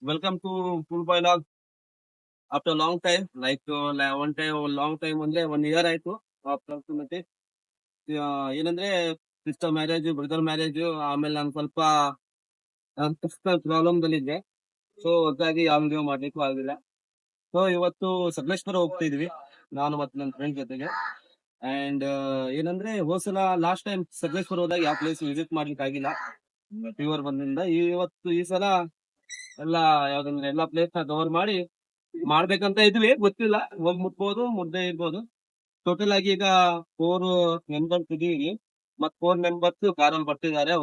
Welcome to Full Dialogue. After a long time, long time ಅಂದ್ರೆ 1 year ಆಯ್ತು approximately. ಏನಂದ್ರೆ sister marriage, brother marriage, ಆಮೇಲೆ ನಾನು ಸ್ವಲ್ಪ ಪರ್ಸನಲ್ ಪ್ರಾಬ್ಲಮ್ ದಲ್ಲಿದ್ದೆ. ಸೊ ಹಾಗಾಗಿ ಯಾವ ವಿಡಿಯೋ ಮಾಡ್ಲಿಕ್ಕೂ ಆಗಿಲ್ಲ. ಸೊ ಇವತ್ತು ಸಕಲೇಶ್ಪುರ ಹೋಗ್ತಾ ಇದೀವಿ, ನಾನು ಮತ್ತೆ ನನ್ನ ಫ್ರೆಂಡ್ ಜೊತೆಗೆ. ಅಂಡ್ ಏನಂದ್ರೆ ಹೋದ್ಸಲ ಲಾಸ್ಟ್ ಟೈಮ್ ಸಕಲೇಶ್ಪುರ ಹೋದಾಗ ಯಾವ ಪ್ಲೇಸ್ ವಿಸಿಟ್ ಮಾಡ್ಲಿಕ್ಕೆ ಆಗಿಲ್ಲ, ಫೀವರ್ ಬಂದ್ರಿಂದ. ಈ ಸಲ ಎಲ್ಲಾ ಪ್ಲೇಸ್ ನ ಕವರ್ ಮಾಡ್ಬೇಕಂತ ಇದ್ವಿ. ಗೊತ್ತಿಲ್ಲ, ಹೋಗಿ ಮುಟ್ಬೋದು, ಮುದ್ದೆ ಇರ್ಬೋದು. ಟೋಟಲ್ ಆಗಿ ಈಗ 4 ಮೆಂಬರ್ಸ್ ಇದೀವಿ, ಮತ್ 4 ಮೆಂಬರ್ಸ್ ಕಾರಲ್ಲಿ ಬರ್ತಿದ್ದಾರೆ.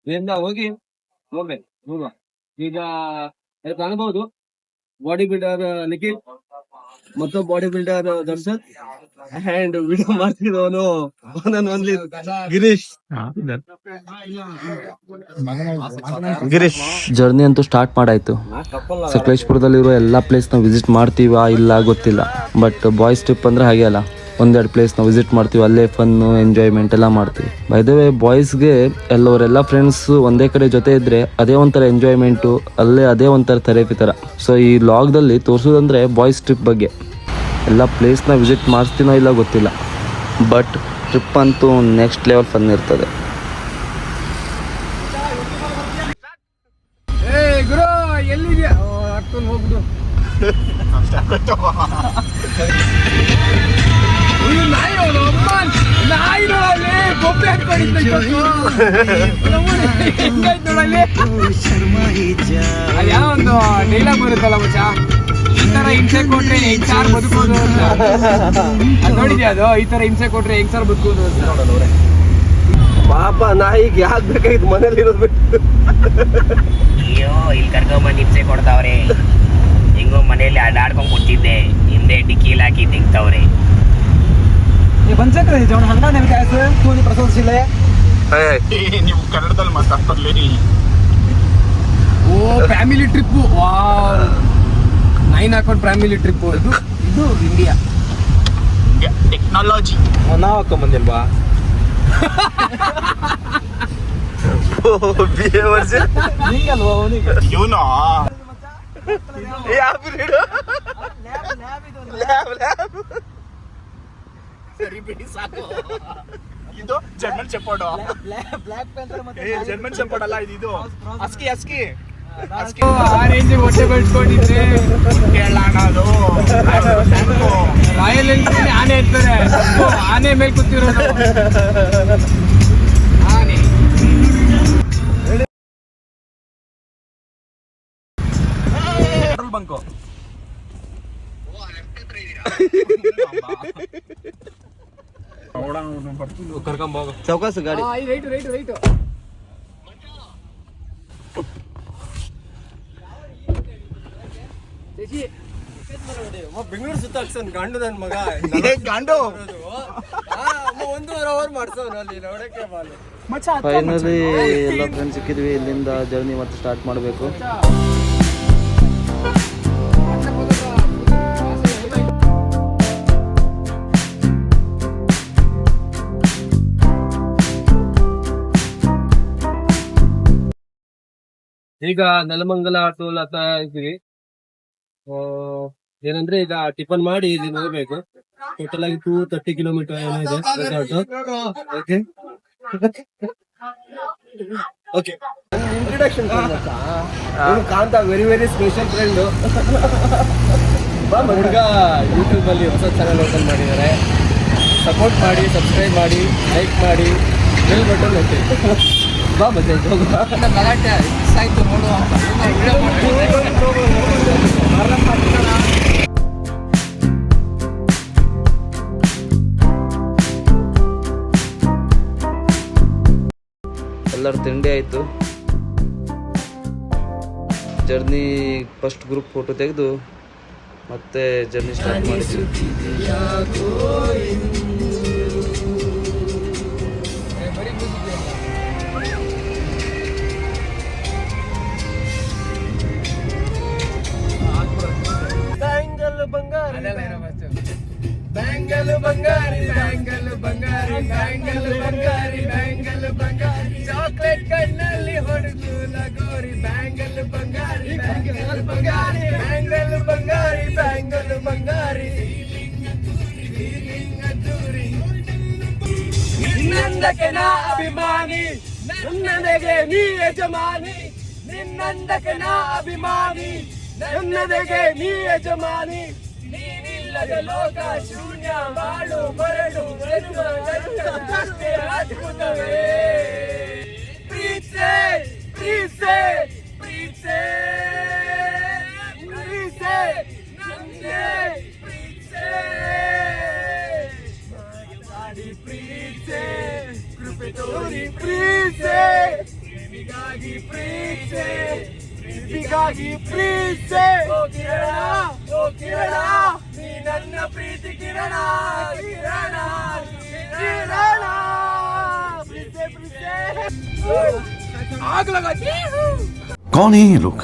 ಇಲ್ಲಿಂದ ಹೋಗ್ಬೇಕು ನೋಡುವ. ಈಗ ಕಾಣಬಹುದು ಬಾಡಿ ಬಿಲ್ಡರ್ ನಿಖಿಲ್ ಮತ್ತು body builder Darshan and video ಮಾಡ್ತಿದ್ದವನು ಓನ್ಲಿ ಗಿರೀಶ್. ಜರ್ನಿ ಅಂತೂ ಸ್ಟಾರ್ಟ್ ಮಾಡಾಯ್ತು. ಸಕಲೇಶ್ಪುರದಲ್ಲಿರೋ ಎಲ್ಲ ಪ್ಲೇಸ್ನ ವಿಸಿಟ್ ಮಾಡ್ತೀವಾ ಇಲ್ಲ ಗೊತ್ತಿಲ್ಲ, ಬಟ್ ಬಾಯ್ಸ್ ಟ್ರಿಪ್ ಅಂದ್ರೆ ಹಾಗೆ ಅಲ್ಲ, ಒಂದೆರಡು ಪ್ಲೇಸ್ನ ವಿಸಿಟ್ ಮಾಡ್ತೀವಿ, ಅಲ್ಲೇ ಫನ್ನು ಎಂಜಾಯ್ಮೆಂಟ್ ಎಲ್ಲ ಮಾಡ್ತೀವಿ. ಬೈ ದ ವೇ ಬಾಯ್ಸ್ಗೆ ಎಲ್ಲವರೆಲ್ಲ ಫ್ರೆಂಡ್ಸ್ ಒಂದೇ ಕಡೆ ಜೊತೆ ಇದ್ರೆ ಅದೇ ಒಂಥರ ಎಂಜಾಯ್ಮೆಂಟು, ಅದೇ ಒಂಥರ ಥೆರಪಿ ಥರ. ಸೊ ಈ ಲಾಗ್ದಲ್ಲಿ ತೋರಿಸೋದಂದ್ರೆ ಬಾಯ್ಸ್ ಟ್ರಿಪ್ ಬಗ್ಗೆ. ಎಲ್ಲ ಪ್ಲೇಸ್ನ ವಿಸಿಟ್ ಮಾಡಿಸ್ತೀನೋ ಇಲ್ಲ ಗೊತ್ತಿಲ್ಲ, ಬಟ್ ಟ್ರಿಪ್ ಅಂತೂ ನೆಕ್ಸ್ಟ್ ಲೆವೆಲ್ ಫನ್ ಇರ್ತದೆ. ಗುರು ಎಲ್ಲಿದ್ಯಾ? ಹಾಕ್ಕೊಂಡು ಹೋಗ್ಬಿಡು. ಬೊಬ್ಬೆ ಹಾಕೊಂಡಿದ್ದ ಯಾವ ಒಂದು ಡೈಲಾಗ್ ಬರುತ್ತಲ್ಲ ಮಚ್ಚ, ಈ ತರ ಹಿಂಸೆ ಕೊಟ್ರೆ ಹೆಂಗ್ ಸಾರ್ ಬದುಕೋದು ಅಂತ. ಅದು ನೋಡಿದ್ಯಾ? ಅದು ಈ ತರ ಹಿಂಸೆ ಕೊಟ್ರೆ ಹೆಂಗ್ ಸಾರ್ ಬದುಕೋದು ಅಂತ. ಪಾಪ ನಾಯಿಗೆ ಯಾಕೆ ಬೇಕಾಗಿತ್ತು ಮನೇಲಿ ಇರೋದು ಬಿಟ್ಟು. ಅಯ್ಯೋ, ಇಲ್ಲಿ ಕರ್ಕೊಂಬಂದು ಹಿಂಸೆ ಕೊಡ್ತಾವ್ರೆ. ಹಿಂಗೋ ಮನೆಯಲ್ಲಿ ಅಡ್ಡಾಡ್ಕೊಂಡ್ ಕೂತಿದ್ದೆ, ಹಿಂದೆ ಡಿಕ್ಕಿಲ್ ಹಾಕಿ ತಿಂತವ್ರೆ. ನೀವು ಕನ್ನಡದಲ್ಲಿ ಮಾತಾಡ್ಲಿ. ಓ ಫ್ಯಾಮಿಲಿ ಟ್ರಿಪ್, ನೈನ್ ಹಾಕೊಂಡು ಫ್ಯಾಮಿಲಿ ಟ್ರಿಪ್. ಇದು ಇಂಡಿಯಾ ಟೆಕ್ನಾಲಜಿ. ನಾವ್ ಹಾಕೊಂಬಂದಿಲ್ವಾ? ಇವನು ಸರಿ ಬಿಡಿ ಸಾಕು. ಇದು ಜರ್ಮನ್ ಶೆಪರ್ಡ್. ಜರ್ಮನ್ ಶೆಪರ್ಡ್ ಅಲ್ಲ, ಇದು ಅಸ್ಕಿ ಅಸ್ಕಿ ಅಸ್ಕಿ. ಆ ರೇಂಜ್ ಹೊಟ್ಟೆ ಬೆಳ್ಸ್ಕೊಂಡಿದ್ರೆ ಅದು ರಾಯಲ್ ಎನ್ಫೀಲ್ಡ್ ಆನೆ ಇರ್ತಾರೆ, ಆನೆ ಮೇಲೆ ಕೂತಿರೋದು ಆನೆ. Petrol bunk. ಕರ್ಕೊಂಬೋಗ ಚೌಕಾಸು ಗಾಡಿ. Right right right. ಬೆಂಗಳೂರು ಸುತ್ತಾಕ್ಸನ್ ಗಂಡು ನನ್ ಮಗ. ಗಂಡು 1.5 hour ಮಾಡ್ಸೋನು ಅಲ್ಲಿ ನೋಡಕ್ಕೆ ಬಾಲು. ಫೈನಲಿ ಎಲ್ಲ ಫ್ರೆಂಡ್ಸ್ ಸಿಕ್ಕಿದ್ವಿ. ಇಲ್ಲಿಂದ ಜರ್ನಿ ಮತ್ತೆ ಸ್ಟಾರ್ಟ್ ಮಾಡಬೇಕು. ಈಗ ನೆಲಮಂಗಲ ಟೋಲ್ ಹತ್ರ ಇದ್ವಿ. ಏನಂದ್ರೆ ಈಗ ಟಿಫನ್ ಮಾಡಿ ಇಲ್ಲಿ ಹೋಗ್ಬೇಕು. ಟೋಟಲ್ ಆಗಿ 230 ಕಿಲೋಮೀಟರ್ ಏನಿದೆ ಓಕೆ. ಓಕೆ, ಇಂಟ್ರೊಡಕ್ಷನ್ ಕಾಂತ ವೆರಿ ವೆರಿ ಸ್ಪೆಷಲ್ ಫ್ರೆಂಡ್. ಹುಡುಗ ಯೂಟ್ಯೂಬ್ ಅಲ್ಲಿ ಹೊಸ ಚಾನಲ್ ಓಪನ್ ಮಾಡಿದ್ದಾರೆ. ಸಪೋರ್ಟ್ ಮಾಡಿ, ಸಬ್ಸ್ಕ್ರೈಬ್ ಮಾಡಿ, ಲೈಕ್ ಮಾಡಿ, ಬೆಲ್ ಬಟನ್ ಒತ್ತಿ. ಬಾ ಮತ್ತೆ ಗಲಾಟೆ ಆಯ್ತು ನೋಡುವ ಎಲ್ಲರ ತಿಂಡಿ ಆಯಿತು. ಜರ್ನಿ ಫಸ್ಟ್ ಗ್ರೂಪ್ ಫೋಟೋ ತೆಗೆದು ಮತ್ತೆ ಜರ್ನಿ ಸ್ಟಾರ್ಟ್ ಮಾಡಿದ್ವಿ. ಬ್ಯಾಂಗಲ್ ಬಂಗಾರಿ, ಬ್ಯಾಂಗಲ್ ಬಂಗಾರಿ, ಬ್ಯಾಂಗಲ್ ಬಂಗಾರಿ, ಬ್ಯಾಂಗಲ್ ಬಂಗಾರಿ, ಚಾಕ್ಲೇಟ್ ಕಣ್ಣಲ್ಲಿ ಹೊಡೆದು ಲಗೋರಿ, ಬ್ಯಾಂಗಲ್ ಬಂಗಾರಿ. ಬಂಗಾರಿ ನಿನ್ನಂದಕ್ಕೆ ನಾ ಅಭಿಮಾನಿ ನನ್ನದೆಗೆ ನೀ ಯಜಮಾನಿ ನಿನ್ನಂದಕ್ಕೆ ನಾ ಅಭಿಮಾನಿ ನನ್ನದೆಗೆ ನೀ ಯಜಮಾನಿ ನೀನಿಲ್ಲದ ಲೋಕ ಶೂನ್ಯ ಬಾಳು ಬರಡು ಅಷ್ಟೇ ಅದ್ಭುತವೇ ಪ್ರೀತೆ ಪ್ರೀತೆ ಪ್ರೀತೆ ಪ್ರೀತೆ ನಂಗೆ ಪ್ರೀತೆ ಮಾಡಿ ಪ್ರೀತೆ ಕೃಪೆ ತೋರಿ ಪ್ರೀತೆ ಪ್ರೇಮಿಗಾಗಿ ಪ್ರೀತೆ ಪ್ರೀತಿಗಾಗಿ ಪ್ರೀತೆ ಓ ಕಿರಣ ನೀ ನನ್ನ ಪ್ರೀತಿ ಕಿರಣ ಕಿರಣ ಕಿರಣ ಪ್ರೀತೆ ಪ್ರೀತೆ आग लगा कौन है ये लोग?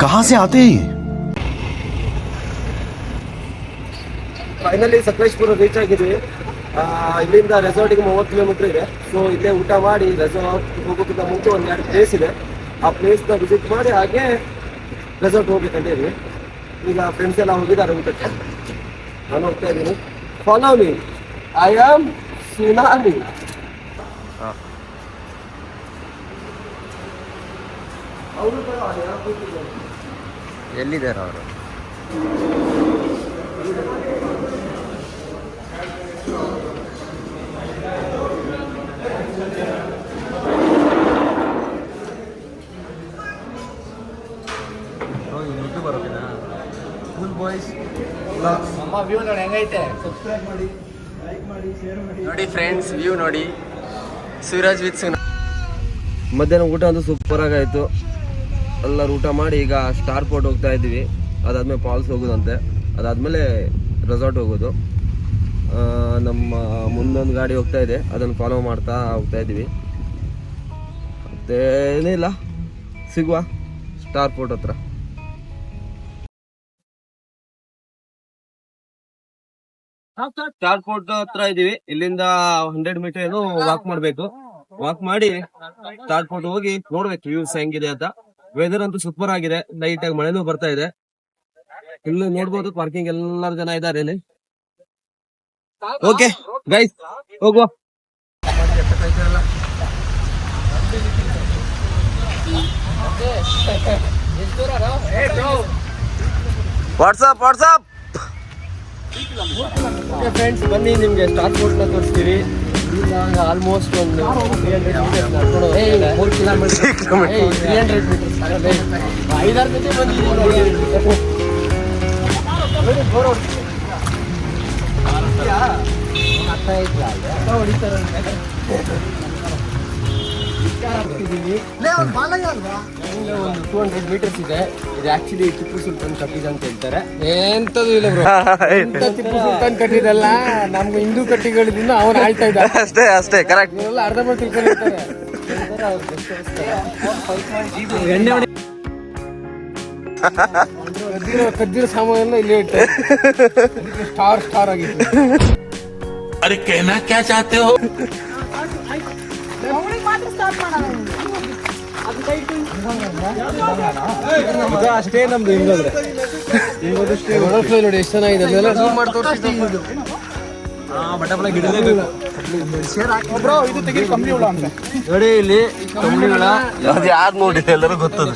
कहां से आते हैं ये? ಫೈನಲಿ ಸಕಲೇಶ್ಪುರ ರೀಚ್ ಆಗಿದ್ವಿ. ಇಲ್ಲಿಂದ ರೆಸಾರ್ಟಿಗೆ 30 ಕಿಲೋಮೀಟರ್ ಇದೆ. ಸೊ ಇಲ್ಲೇ ಊಟ ಮಾಡಿ ರೆಸಾರ್ಟ್ ಹೋಗೋಕ್ಕಿಂತ ಮುಂಚೆ ಒಂದು 2 ಪ್ಲೇಸ್ ಇದೆ. ಆ ಪ್ಲೇಸ್ನ ವಿಸಿಟ್ ಮಾಡಿ ಹಾಗೆ ರೆಸಾರ್ಟ್ ಹೋಗ್ಬೇಕಂತೀವಿ. ಈಗ ಫ್ರೆಂಡ್ಸ್ ಎಲ್ಲ ಹೋಗಿದ್ದಾರೆ ಊಟಕ್ಕೆ, ನಾನು ಹೋಗ್ತಾ ಇದ್ದೀನಿ. Follow me, I am tsunami. ಎಲ್ಲಿದ್ದಾರೆ ಅವರು? ನೋಡಿ ಫ್ರೆಂಡ್ಸ್, ವ್ಯೂ ನೋಡಿ. ಸೂರಜ್ ವಿತ್ ಮಧ್ಯಾಹ್ನ ಊಟ ಅಂತೂ ಸೂಪರ್ ಆಗಾಯಿತು. ಎಲ್ಲರೂ ಊಟ ಮಾಡಿ ಈಗ ಸ್ಟಾರ್ ಪೋರ್ಟ್ ಹೋಗ್ತಾ ಇದ್ದೀವಿ. ಅದಾದ್ಮೇಲೆ ಫಾಲ್ಸ್ ಹೋಗೋದಂತೆ, ಅದಾದಮೇಲೆ ರೆಸಾರ್ಟ್ ಹೋಗೋದು. ನಮ್ಮ ಮುಂದೊಂದು ಗಾಡಿ ಹೋಗ್ತಾ ಇದೆ, ಅದನ್ನು ಫಾಲೋ ಮಾಡ್ತಾ ಹೋಗ್ತಾ ಇದ್ದೀವಿ. ಮತ್ತೇನಿಲ್ಲ, ಸಿಗುವ ಸ್ಟಾರ್ ಪೋರ್ಟ್ ಹತ್ರ. ಸ್ಟಾರ್ ಪೋರ್ಟ್ ಹತ್ರ ಇದೀವಿ. ಇಲ್ಲಿಂದ 100 ಮೀಟರ್ ಏನು ವಾಕ್ ಮಾಡ್ಬೇಕು. ವಾಕ್ ಮಾಡಿ ಸ್ಟಾರ್ ಪೋರ್ಟ್ ಹೋಗಿ ನೋಡ್ಬೇಕು ವ್ಯೂಸ್ ಹೆಂಗಿದೆ ಅಂತ. ವೆದರ್ ಅಂತೂ ಸೂಪರ್ ಆಗಿದೆ, ಲೈಟ್ ಆಗಿ ಮಳೆನೂ ಬರ್ತಾ ಇದೆ. ಇಲ್ಲಿ ನೋಡ್ಬೋದು, ಪಾರ್ಕಿಂಗ್ ಎಲ್ಲರೂ ಜನ ಇದ್ದಾರೆ ಇಲ್ಲಿ. ಓಕೆ ಗೈಸ್, ಹೋಗುವ. ವಾಟ್ಸಪ್ ಫ್ರೆಂಡ್ಸ್, ಬನ್ನಿ ನಿಮ್ಗೆ ಸ್ಟಾರ್ ಪೋರ್ಟ್ ನ ತೋರಿಸ್ತೀವಿ. ಆಲ್ಮೋಸ್ಟ್ ಒಂದು 300 ಮೀಟರ್ಸ್ 5-6 ಜೊತೆ ಒಂದು 200 ಮೀಟರ್ಸ್ ಇದೆ. ಇದು ಆಕ್ಚುಲಿ ಟಿಪ್ಪು ಸುಲ್ತಾನ್ ಕಟ್ಟಿದ ಅಂತ ಹೇಳ್ತಾರೆ. ಎಂತದು ಇಲ್ಲ ಬ್ರೋ, ಟಿಪ್ಪು ಸುಲ್ತಾನ್ ಕಟ್ಟಿದಲ್ಲ, ನಮ್ಗೆ ಹಿಂದೂ ಕಟ್ಟಿಗಳಿಂದ ಅವನು ಆಳ್ತಾ ಇದ್ದ. ಅಷ್ಟೇ ಕರೆಕ್ಟ್. ಎಲ್ಲ ಅರ್ಧ ಮಾಡಿ ತಿಳ್ಕೊಂಡಿರ್ತಾರೆ. ಕದ್ದಿರೋ ಸಾಮಾನೆಲ್ಲ ಇಲ್ಲೇ ಇಟ್ಟು ಸ್ಟಾರ್ ಆಗಿತ್ತು. अरे कहना क्या चाहते हो? ಅಷ್ಟೇ ನಮ್ದು ಹಿಂಗೋದ್ರೆ ನೋಡಿ ಎಷ್ಟು ಚೆನ್ನಾಗಿದೆ. ನೋಡಿ ಇಲ್ಲಿ ಕಂಪ್ನಿಗಳ ಯಾರು ನೋಡಿ ಎಲ್ಲರೂ ಗೊತ್ತದು.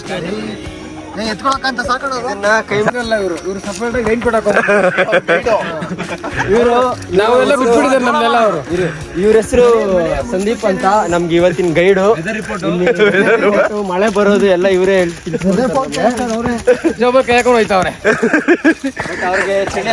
ಇವರು ಸಪರೇಟ್ ಆಗಿ ಗೈಡ್ ಕೊಡಕ ಇವರು ನಾವೆಲ್ಲ ಬಿಟ್ಬಿಟ್ಟಿದ್ದಾರೆ ನಮ್ನೆಲ್ಲ. ಅವರು ಇವ್ರ ಹೆಸರು ಸಂದೀಪ್ ಅಂತ, ನಮ್ಗೆ ಇವತ್ತಿನ ಗೈಡು. ಮಳೆ ಬರೋದು ಎಲ್ಲ ಇವರೇ ಜೋಬ ಕೇಳ್ಕೊಂಡು ಹೋಯ್ತವ್ರೆ. ಅವ್ರಿಗೆ ಚಳಿ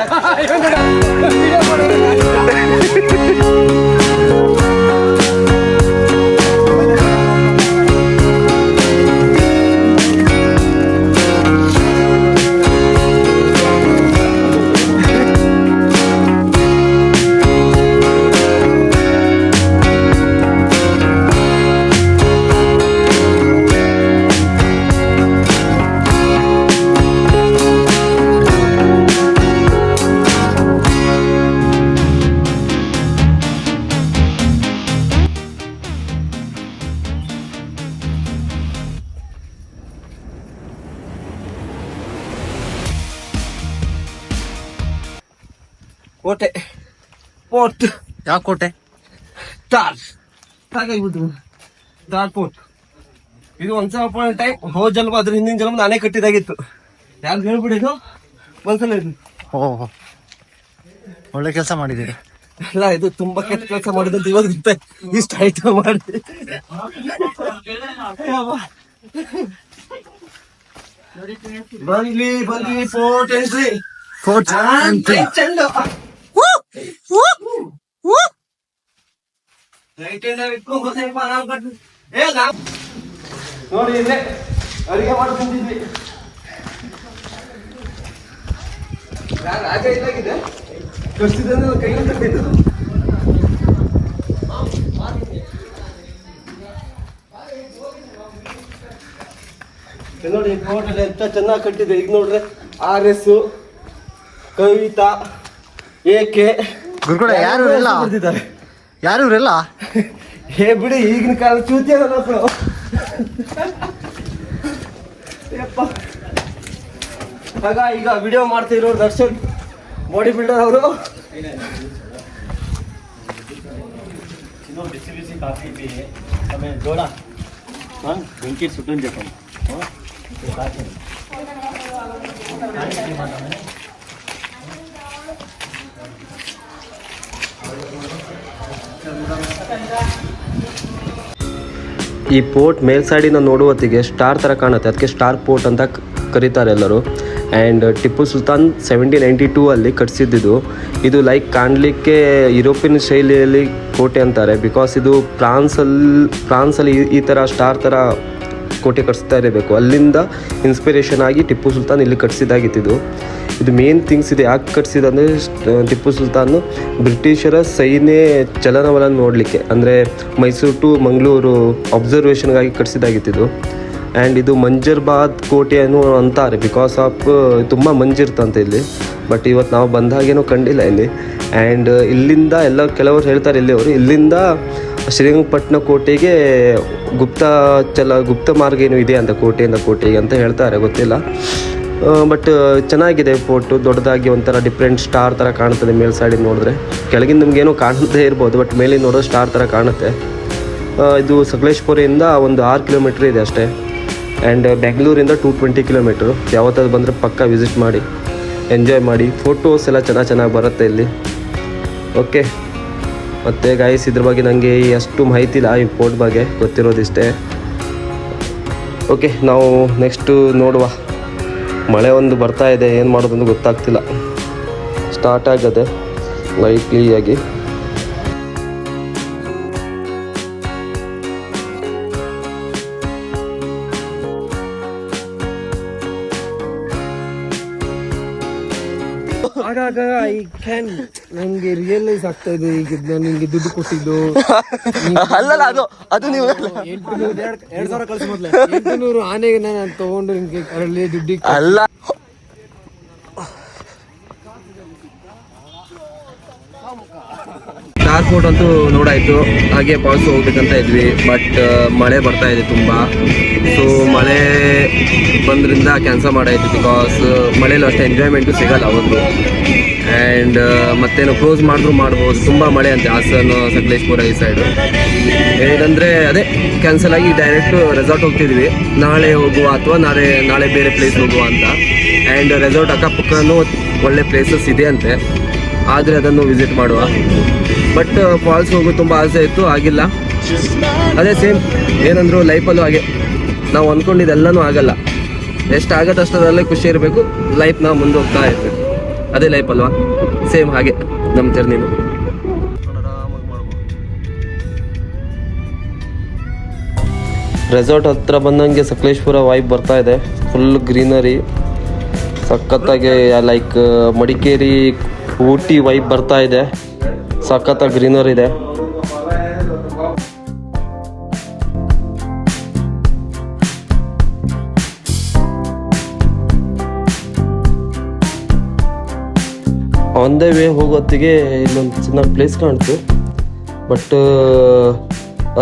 ಕೋಟೆ ಪೋರ್ಟ್ ಯಾವ ಕೋಟೆ? ಸ್ಟಾರ್ ಸಾಕಾಗ್ಬಿಟ್ಟು ಸ್ಟಾರ್ ಪೋರ್ಟ್. ಇದು ಒನ್ಸ್ ಅಪಾನ್ ಟೈಮ್ ಹೋದ್ ಜನ್ಮ ಅದ್ರ ಹಿಂದಿನ ಜನ್ಮ ನಾನೇ ಕಟ್ಟಿದಾಗಿತ್ತು. ಯಾರು ಹೇಳ್ಬಿಡಿದು ಒಂದ್ಸಲ ಇದು ಓಹ್, ಒಳ್ಳೆ ಕೆಲಸ ಮಾಡಿದ್ದೀರಿ. ಇಲ್ಲ, ಇದು ತುಂಬಾ ಕೆಟ್ಟ ಕೆಲಸ ಮಾಡಿದಂತ ಇವಾಗ ಇಷ್ಟ ಆಯ್ತು ಮಾಡಿ. ಬಂದ್ವಿ ಫೋರ್ಟ್ ಎಂಟ್ರಿ. Fort entry. ನೋಡಿ ಇಲ್ಲೇ ಅಡಿಗೆ ಮಾಡಿ ಬಂದಿದ್ವಿ. ರಾಜ ಇದಾಗಿದೆ ಕಳಿಸಿದ್ರೆ ಕೈಯಲ್ಲಿ ತಪ್ಪಿದ್ದು. ನೋಡಿ ಹೋಟೆಲ್ ಎಂತ ಚೆನ್ನಾಗಿ ಕಟ್ಟಿದೆ. ಈಗ ನೋಡ್ರೆ RS, ಕವಿತಾ, AK ಗುರುಗಳೇ, ಯಾರು ಇಲ್ಲ, ಬರ್ತಿದ್ದಾರೆ. ಯಾರು ಇವರೆಲ್ಲ? ಹೇ ಬಿಡಿ, ಈಗಿನ ಕಾಲ ಚೂತಿಯ ಮಕ್ಕಳು. ಆಗ ಈಗ ವಿಡಿಯೋ ಮಾಡ್ತಿರೋ ದರ್ಶನ್ ಬಾಡಿ ಬಿಲ್ಡರ್ ಅವರು. ಬಿಸಿ ಬಿಸಿ ಕಾಫಿ ಪೀ, ಆಮೇಲೆ ಜೋಳ ಬೆಂಕಿ ಸುಟ್ಟನ್ ಜೊತೆ ಈ ಪೋರ್ಟ್ ಮೇಲ್ಸೈಡಿನ ನೋಡುವತ್ತಿಗೆ ಸ್ಟಾರ್ ಥರ ಕಾಣುತ್ತೆ, ಅದಕ್ಕೆ ಸ್ಟಾರ್ ಪೋರ್ಟ್ ಅಂತ ಕರೀತಾರೆ ಎಲ್ಲರೂ. ಆ್ಯಂಡ್ ಟಿಪ್ಪು ಸುಲ್ತಾನ್ 1792 ಅಲ್ಲಿ ಕಟ್ಸಿದ್ದು. ಇದು ಲೈಕ್ ಕಾಣಲಿಕ್ಕೆ ಯುರೋಪಿಯನ್ ಶೈಲಿಯಲ್ಲಿ ಕೋಟೆ ಅಂತಾರೆ, ಬಿಕಾಸ್ ಇದು ಫ್ರಾನ್ಸಲ್ಲಿ ಈ ಥರ ಸ್ಟಾರ್ ಥರ ಕೋಟೆ ಕಟ್ಸ್ತಾ ಇರಬೇಕು. ಅಲ್ಲಿಂದ ಇನ್ಸ್ಪಿರೇಷನ್ ಆಗಿ ಟಿಪ್ಪು ಸುಲ್ತಾನ್ ಇಲ್ಲಿ ಕಟ್ಸಿದ್ದಾಗಿತ್ತು. ಇದು ಮೇನ್ ಥಿಂಗ್ಸ್ ಇದೆ. ಯಾಕೆ ಕಟ್ಸಿದಂದರೆ ಟಿಪ್ಪು ಸುಲ್ತಾನು ಬ್ರಿಟಿಷರ ಸೈನ್ಯ ಚಲನವಲನ ನೋಡಲಿಕ್ಕೆ, ಅಂದರೆ ಮೈಸೂರು ಟು ಮಂಗಳೂರು ಅಬ್ಸರ್ವೇಷನ್ಗಾಗಿ ಕಟ್ಸಿದ್ದಾಗಿತ್ತು. ಆ್ಯಂಡ್ ಇದು ಮಂಜರ್ಬಾದ್ ಕೋಟೆ ಅನ್ನೋ ಅಂತಾರೆ, ಬಿಕಾಸ್ ಆಫ್ ತುಂಬ ಮಂಜಿರ್ತಂತೆ ಇಲ್ಲಿ. ಬಟ್ ಇವತ್ತು ನಾವು ಬಂದಾಗೇನೂ ಕಂಡಿಲ್ಲ ಇಲ್ಲಿ. ಆ್ಯಂಡ್ ಇಲ್ಲಿಂದ ಕೆಲವರು ಹೇಳ್ತಾರೆ ಇಲ್ಲಿಂದ ಶ್ರೀರಂಗಪಟ್ಟಣ ಕೋಟೆಗೆ ಗುಪ್ತ ಮಾರ್ಗ ಏನೋ ಇದೆ ಅಂತ, ಕೋಟೆಯಿಂದ ಕೋಟೆಗೆ ಅಂತ ಹೇಳ್ತಾರೆ, ಗೊತ್ತಿಲ್ಲ. ಬಟ್ ಚೆನ್ನಾಗಿದೆ ಫೋಟೋ, ದೊಡ್ಡದಾಗಿ ಒಂಥರ ಡಿಫ್ರೆಂಟ್ ಸ್ಟಾರ್ ಥರ ಕಾಣ್ತದೆ ಮೇಲ್ಸೈಡಿಗೆ ನೋಡಿದ್ರೆ. ಕೆಳಗಿಂದ ನಮಗೇನೋ ಕಾಣದೇ ಇರ್ಬೋದು, ಬಟ್ ಮೇಲೆ ನೋಡೋದು ಸ್ಟಾರ್ ಥರ ಕಾಣುತ್ತೆ. ಇದು ಸಕಲೇಶ್ಪುರದಿಂದ ಒಂದು 6 ಕಿಲೋಮೀಟ್ರ್ ಇದೆ ಅಷ್ಟೇ. ಆ್ಯಂಡ್ ಬೆಂಗಳೂರಿಂದ 220 ಕಿಲೋಮೀಟ್ರು. ಯಾವತ್ತಾದ್ರು ಬಂದರೆ ಪಕ್ಕ ವಿಸಿಟ್ ಮಾಡಿ, ಎಂಜಾಯ್ ಮಾಡಿ. ಫೋಟೋಸ್ ಎಲ್ಲ ಚೆನ್ನಾಗಿ ಬರುತ್ತೆ ಇಲ್ಲಿ. ಓಕೆ, ಮತ್ತು ಗಾಯ್ಸ್ ಇದ್ರ ಬಗ್ಗೆ ನನಗೆ ಅಷ್ಟು ಮಾಹಿತಿ ಇಲ್ಲ, ಈ ಫೋರ್ಟ್ ಬಗ್ಗೆ ಗೊತ್ತಿರೋದಿಷ್ಟೇ. ಓಕೆ, ನಾವು ನೆಕ್ಸ್ಟು ನೋಡುವ. ಮಳೆ ಒಂದು ಬರ್ತಾ ಇದೆ, ಏನು ಮಾಡೋದಂತ ಗೊತ್ತಾಗ್ತಿಲ್ಲ. ಸ್ಟಾರ್ಟ್ ಆಗದೆ ಲೈಟ್ಲಿಯಾಗಿ. ಆಗಾಗ ನನಗೆ ರಿಯಲೈಸ್ ಆಗ್ತಾ ಇದೆ, ಈಗ ನಾನು ನಿಂಗೆ ದುಡ್ಡು ಕೊಟ್ಟಿದ್ದು ಅಲ್ಲಲ್ಲ, ಅದು ನೀವು 2,000 ಕಳಿಸಿ ಮೊದಲು 800 ಆನೆಗೆ ನಾನು ತಗೊಂಡು ನಿಮ್ಗೆ ಅದರಲ್ಲಿ ದುಡ್ಡಿಗೆ ಅಲ್ಲ. ಸ್ಟಾರ್ ಫೋರ್ಟ್ ಅಂತೂ ನೋಡಾಯಿತು. ಹಾಗೆ ಫಾಲ್ಸ್ ಹೋಗ್ಬೇಕಂತ ಇದ್ವಿ, ಬಟ್ ಮಳೆ ಬರ್ತಾ ಇದೆ ತುಂಬ. ಸೊ ಮಳೆ ಬಂದ್ರಿಂದ ಕ್ಯಾನ್ಸಲ್ ಮಾಡಾಯಿತು, ಬಿಕಾಸ್ ಮಳೆಯಲ್ಲೂ ಅಷ್ಟೇ ಎಂಜಾಯ್ಮೆಂಟು ಸಿಗಲ್ಲ ಒಂದು. ಆ್ಯಂಡ್ ಮತ್ತೇನು ಕ್ಲೋಸ್ ಮಾಡಿದ್ರು ಮಾಡ್ಬೋದು, ತುಂಬ ಮಳೆ ಅಂತೆ ಹಾಸನ, ಸಕಲೇಶ್ಪುರ ಈ ಸೈಡು. ಏನಂದರೆ ಅದೇ ಕ್ಯಾನ್ಸಲ್ ಆಗಿ ಡೈರೆಕ್ಟು ರೆಸಾರ್ಟ್ ಹೋಗ್ತಿದ್ವಿ. ನಾಳೆ ಹೋಗುವ ಅಥವಾ ನಾಳೆ ಬೇರೆ ಪ್ಲೇಸ್ ಹೋಗುವ ಅಂತ. ಆ್ಯಂಡ್ ರೆಸಾರ್ಟ್ ಅಕ್ಕಪಕ್ಕನೂ ಒಳ್ಳೆ ಪ್ಲೇಸಸ್ ಇದೆ ಅಂತೆ, ಆದರೆ ಅದನ್ನು ವಿಸಿಟ್ ಮಾಡುವ. ಬಟ್ ಫಾಲ್ಸ್ ಹೋಗೋದು ತುಂಬ ಆಸೆ ಇತ್ತು, ಆಗಿಲ್ಲ. ಅದೇ ಸೇಮ್ ಏನಂದ್ರು ಲೈಫಲ್ಲೂ ಹಾಗೆ, ನಾವು ಅಂದ್ಕೊಂಡಿದ್ದೆಲ್ಲನೂ ಆಗಲ್ಲ. ಎಷ್ಟಾಗತ್ತೆ ಅಷ್ಟರಲ್ಲೇ ಖುಷಿ ಇರಬೇಕು, ಲೈಫ್ನ ಮುಂದೆ ಹೋಗ್ತಾ ಇರಬೇಕು. ಅದೇ ಲೈಫ್ ಅಲ್ವಾ, ಸೇಮ್ ಹಾಗೆ ನಮ್ಮ ಜರ್ನಿನು. ರೆಸಾರ್ಟ್ ಹತ್ರ ಬಂದಂಗೆ ಸಕಲೇಶ್ಪುರ ವೈಬ್ ಬರ್ತಾ ಇದೆ. ಫುಲ್ ಗ್ರೀನರಿ, ಸಖತ್ತಾಗಿ ಲೈಕ್ ಮಡಿಕೇರಿ ಊಟಿ ವೈಬ್ ಬರ್ತಾ ಇದೆ. ಸಖತ್ತಾಗಿ ಗ್ರೀನರಿ ಇದೆ. ಆನ್ ದ ವೇ ಹೋಗೋತ್ತಿಗೆ ಇಲ್ಲೊಂದು ಚಿನ್ನ ಪ್ಲೇಸ್ ಕಾಣ್ತು. ಬಟ್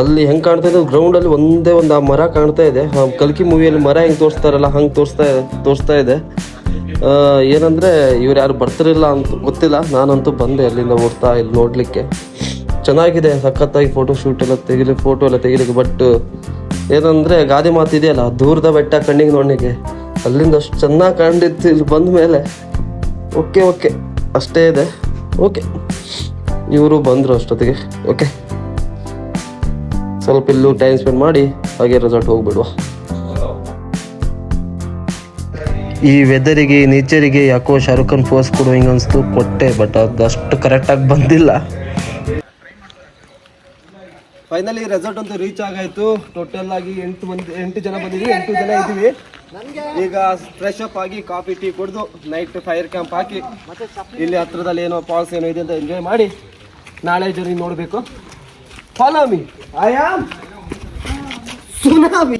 ಅಲ್ಲಿ ಹೆಂಗೆ ಕಾಣ್ತಾ ಇದೆ, ಗ್ರೌಂಡಲ್ಲಿ ಒಂದೇ ಒಂದು ಆ ಮರ ಕಾಣ್ತಾ ಇದೆ. ಕಲ್ಕಿ ಮೂವಿಯಲ್ಲಿ ಮರ ಹೆಂಗೆ ತೋರಿಸ್ತಾರಲ್ಲ ಹಂಗೆ ತೋರಿಸ್ತಾ ಇದೆ. ಏನಂದರೆ ಇವ್ರು ಯಾರು ಬರ್ತಿರಲಿಲ್ಲ ಅಂತ ಗೊತ್ತಿಲ್ಲ, ನಾನಂತೂ ಬಂದೆ ಅಲ್ಲಿಂದ ಓಡ್ತಾ ಇಲ್ಲಿ ನೋಡಲಿಕ್ಕೆ. ಚೆನ್ನಾಗಿದೆ, ಸಖತ್ತಾಗಿ ಫೋಟೋ ಎಲ್ಲ ತೆಗಿಲಿಕ್ಕೆ. ಬಟ್ ಏನಂದರೆ ಗಾದೆ ಮಾತಿದೆಯಲ್ಲ, ದೂರದ ಬೆಟ್ಟ ಕಣ್ಣಿಗೆ ನೋಡ್ಲಿಕ್ಕೆ, ಅಲ್ಲಿಂದ ಅಷ್ಟು ಚೆನ್ನಾಗಿ ಕಂಡಿತ್ತು. ಇಲ್ಲಿ ಬಂದ ಮೇಲೆ ಓಕೆ ಅಷ್ಟೇ ಇದೆ. ಓಕೆ, ಇವರು ಬಂದರು ಅಷ್ಟೊತ್ತಿಗೆ. ಓಕೆ, ಸ್ವಲ್ಪ ಇಲ್ಲೂ ಟೈಮ್ ಸ್ಪೆಂಡ್ ಮಾಡಿ ಹಾಗೆ ರೆಸಾರ್ಟ್ ಹೋಗ್ಬಿಡುವ. ಈ ವೆದರಿಗೆ, ಈ ನೇಚರಿಗೆ ಯಾಕೋ ಶಾರುಖ್ ಖಾನ್ ಪೋಸ್ ಕೊಡು ಹಿಂಗೆ ಅನಿಸ್ತು, ಕೊಟ್ಟೆ. ಬಟ್ ಅದಷ್ಟು ಕರೆಕ್ಟಾಗಿ ಬಂದಿಲ್ಲ. ಫೈನಲಿ ರೆಸಾರ್ಟ್ ಅಂತೂ ರೀಚ್ ಆಗಾಯಿತು. ಟೋಟಲ್ ಆಗಿ 8 ಜನ ಬಂದಿದ್ವಿ, 8 ಜನ ಇದ್ದೀವಿ. ಈಗ ಫ್ರೆಶ್ ಅಪ್ ಆಗಿ ಕಾಫಿ ಟೀ ಕುಡಿದು ನೈಟ್ ಫೈರ್ ಕ್ಯಾಂಪ್ ಹಾಕಿ ಇಲ್ಲಿ ಹತ್ರದಲ್ಲಿ ಏನೋ ಫಾಲ್ಸ್ ಏನೋ ಇದೆ ಅಂತ ಎಂಜಾಯ್ ಮಾಡಿ ನಾಳೆ ಜರ್ನಿ ನೋಡಬೇಕು. Follow me, I am tsunami.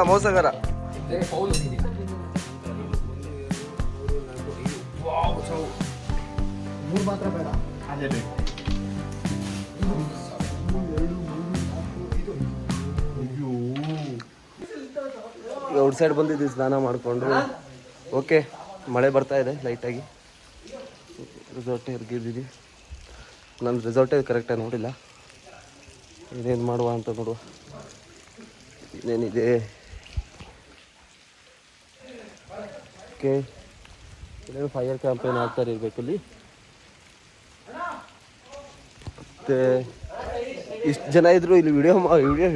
ಮೋಸಗಾರ. ಔಟ್ ಸೈಡ್ ಬಂದಿದ್ದೀವಿ ಸ್ನಾನ ಮಾಡಿಕೊಂಡು. ಓಕೆ, ಮಳೆ ಬರ್ತಾ ಇದೆ ಲೈಟಾಗಿ. ರೆಸಾರ್ಟ್ ಇರ್ಗಿದ್ದೀವಿ. ನಾನು ರೆಸಾರ್ಟೇ ಕರೆಕ್ಟಾಗಿ ನೋಡಿಲ್ಲ. ಇದೇನು ಮಾಡುವ ಅಂತ ನೋಡುವ. ಇದೇನಿದೆ? ಓಕೆ, ಇದೇನು ಫೈರ್ ಕ್ಯಾಂಪ್ ಏನು ಆಗ್ತಾರೆ ಇರಬೇಕು ಇಲ್ಲಿ. ಮತ್ತು ಇಷ್ಟು ಜನ ಇದ್ದರು ಇಲ್ಲಿ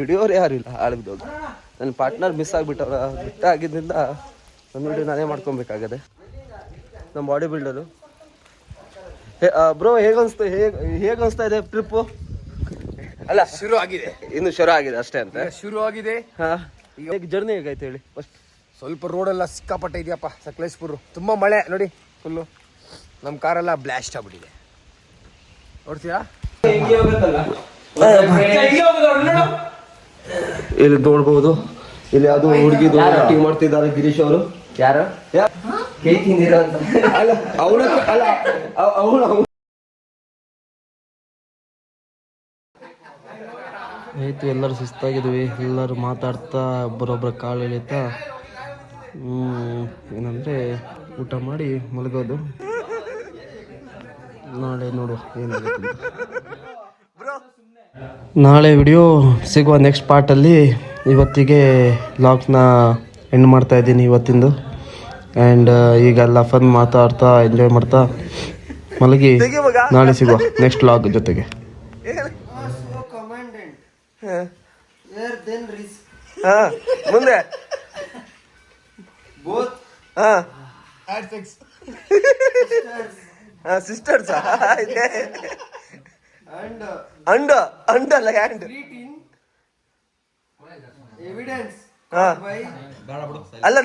ಹಿಡಿಯೋರು ಯಾರು ಇಲ್ಲ. ಆಳಿದ್ದೋದು ನನ್ನ ಪಾರ್ಟ್ನರ್ ಮಿಸ್ ಆಗಿದ್ದರಿಂದ ನನ್ನ ವಿಡಿಯೋ ನಾನೇ ಮಾಡ್ಕೊಬೇಕಾಗದೆ. ನಮ್ಮ ಬಾಡಿ ಬಿಲ್ಡರು. ಬ್ರೋ, ಹೇಗೆ ಅನಿಸ್ತಾ ಇದೆ ಟ್ರಿಪ್ಪು? ಅಲ್ಲ, ಶುರು ಆಗಿದೆ, ಇನ್ನು ಶುರು ಆಗಿದೆ ಅಷ್ಟೇ ಅಂತ. ಶುರು ಆಗಿದೆ. ಹಾಂ, ಈಗ ಜರ್ನಿ ಹೇಗಾಯ್ತು ಹೇಳಿ ಫಸ್ಟ್. ಸ್ವಲ್ಪ ರೋಡೆಲ್ಲ ಸಿಕ್ಕಾಪಟ್ಟೆ ಇದೆಯಪ್ಪ ಸಕಲೇಶ್ಪುರ. ತುಂಬ ಮಳೆ ನೋಡಿ, ಫುಲ್ಲು ನಮ್ಮ ಕಾರೆಲ್ಲ ಬ್ಲಾಸ್ಟ್ ಆಗ್ಬಿಟ್ಟಿದೆ. ನೋಡ್ತೀಯಾ? ಇಲ್ಲಿ ನೋಡ್ಬೋದು, ಇಲ್ಲಿ ಅದು ಹುಡುಗಿದು ಆಕ್ಟಿಂಗ್ ಮಾಡ್ತಿದ್ದಾರೆ ಗಿರೀಶ್ ಅವರು. ಯಾರು? ಅಲ್ಲ, ಅವನು ಆಯಿತು. ಎಲ್ಲರೂ ಸುಸ್ತಾಗಿದ್ವಿ, ಎಲ್ಲರೂ ಮಾತಾಡ್ತಾ ಒಬ್ಬರೊಬ್ಬರ ಕಾಲು ಎಳಿತಾ ಏನಂದರೆ ಊಟ ಮಾಡಿ ಮಲಗೋದು. ನಾಳೆ ನೋಡುವ ಏನಾಗುತ್ತೆ. ನಾಳೆ ವಿಡಿಯೋ ಸಿಗುವ ನೆಕ್ಸ್ಟ್ ಪಾರ್ಟಲ್ಲಿ. ಇವತ್ತಿಗೆ ಲಾಗ್ನ ಎಂಡ್ ಮಾಡ್ತಾಯಿದ್ದೀನಿ ಇವತ್ತಿಂದು. ಆ್ಯಂಡ್ ಈಗೆಲ್ಲ ಫನ್ ಮಾತಾಡ್ತಾ ಎಂಜಾಯ್ ಮಾಡ್ತಾ ಮಲಗಿ ನಾಳೆ ಸಿಗುವ ನೆಕ್ಸ್ಟ್ ಲಾಗ್ ಜೊತೆಗೆ. ಮುಂದೆ ಸಿಸ್ಟರ್ಸ್ ಅಂಡಲ್ಲ ಹ್ಯಾಂಡ್ ಎವಿಡೆನ್ಸ್ ಅಲ್ಲ.